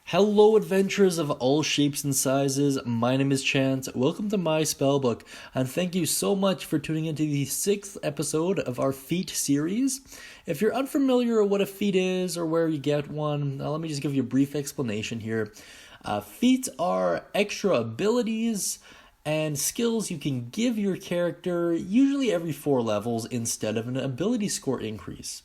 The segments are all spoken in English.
Hello, adventurers of all shapes and sizes. My name is Chance. Welcome to my Spellbook, and thank you so much for tuning into the 6th episode of our feat series. If you're unfamiliar with what a feat is or where you get one, let me just give you a brief explanation here. Feats are extra abilities and skills you can give your character, usually every 4 levels, instead of an ability score increase.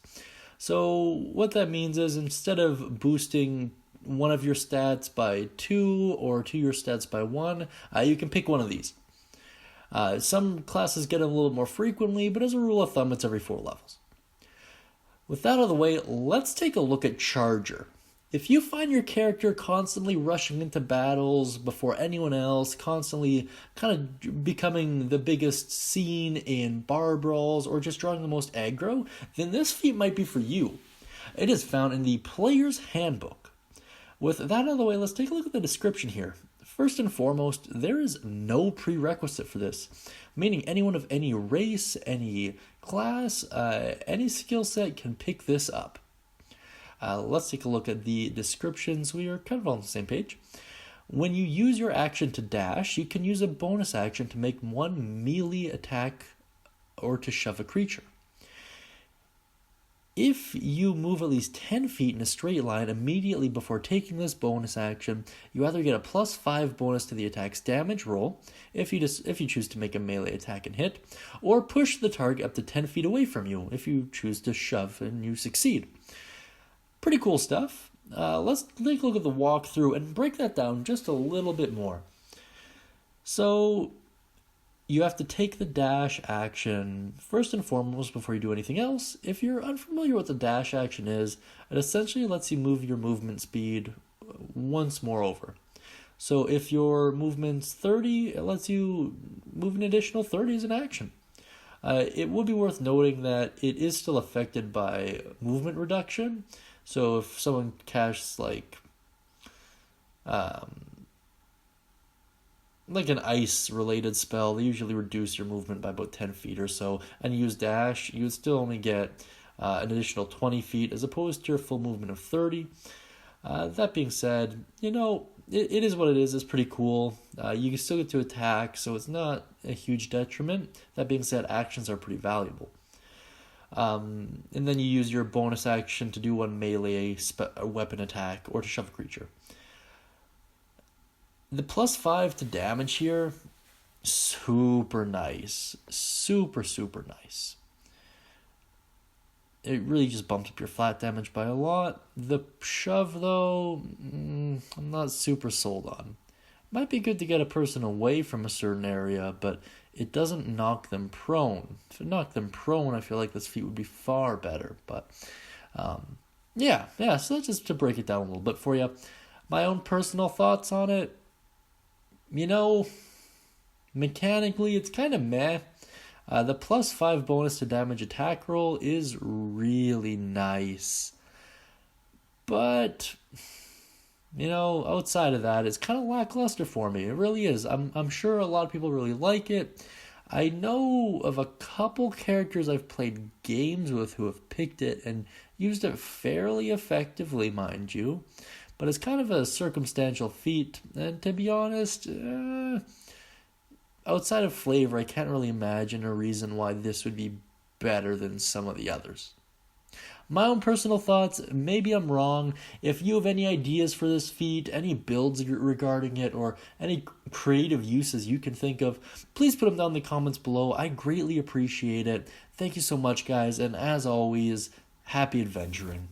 So what that means is instead of boosting one of your stats by 2 or your stats by 1, you can pick one of these. Some classes get them a little more frequently, but as a rule of thumb, it's every 4 levels. With that out of the way, let's take a look at Charger. If you find your character constantly rushing into battles before anyone else, constantly kind of becoming the biggest scene in bar brawls, or just drawing the most aggro, then this feat might be for you. It is found in the Player's Handbook. With that out of the way, let's take a look at the description here. First and foremost, there is no prerequisite for this, meaning anyone of any race, any class, any skill set can pick this up. Let's take a look at the description so we are kind of on the same page. When you use your action to dash, you can use a bonus action to make one melee attack or to shove a creature. If you move at least 10 feet in a straight line immediately before taking this bonus action, you either get a +5 bonus to the attack's damage roll, if you choose to make a melee attack and hit, or push the target up to 10 feet away from you if you choose to shove and you succeed. Pretty cool stuff. Let's take a look at the walkthrough and break that down just a little bit more. So you have to take the dash action first and foremost before you do anything else. If you're unfamiliar with what the dash action is, it essentially lets you move your movement speed once more over. So if your movement's 30, it lets you move an additional 30 as an action. It would be worth noting that it is still affected by movement reduction. So if someone casts like an ice-related spell, they usually reduce your movement by about 10 feet or so, and you use dash, you would still only get an additional 20 feet as opposed to your full movement of 30. That being said, it is what it is. It's pretty cool. You can still get to attack, so it's not a huge detriment. That being said, actions are pretty valuable. And then you use your bonus action to do one melee weapon attack or to shove a creature. The +5 to damage here, super nice. Super, super nice. It really just bumps up your flat damage by a lot. The shove, though, I'm not super sold on. Might be good to get a person away from a certain area, but it doesn't knock them prone. If it knocked them prone, I feel like this feat would be far better. But, so that's just to break it down a little bit for you. My own personal thoughts on it. Mechanically, it's kind of meh. The +5 bonus to damage attack roll is really nice. But, outside of that, it's kind of lackluster for me. It really is. I'm sure a lot of people really like it. I know of a couple characters I've played games with who have picked it and used it fairly effectively, mind you. But it's kind of a circumstantial feat, and to be honest, outside of flavor, I can't really imagine a reason why this would be better than some of the others. My own personal thoughts, maybe I'm wrong. If you have any ideas for this feat, any builds regarding it, or any creative uses you can think of, please put them down in the comments below. I greatly appreciate it. Thank you so much, guys, and as always, happy adventuring.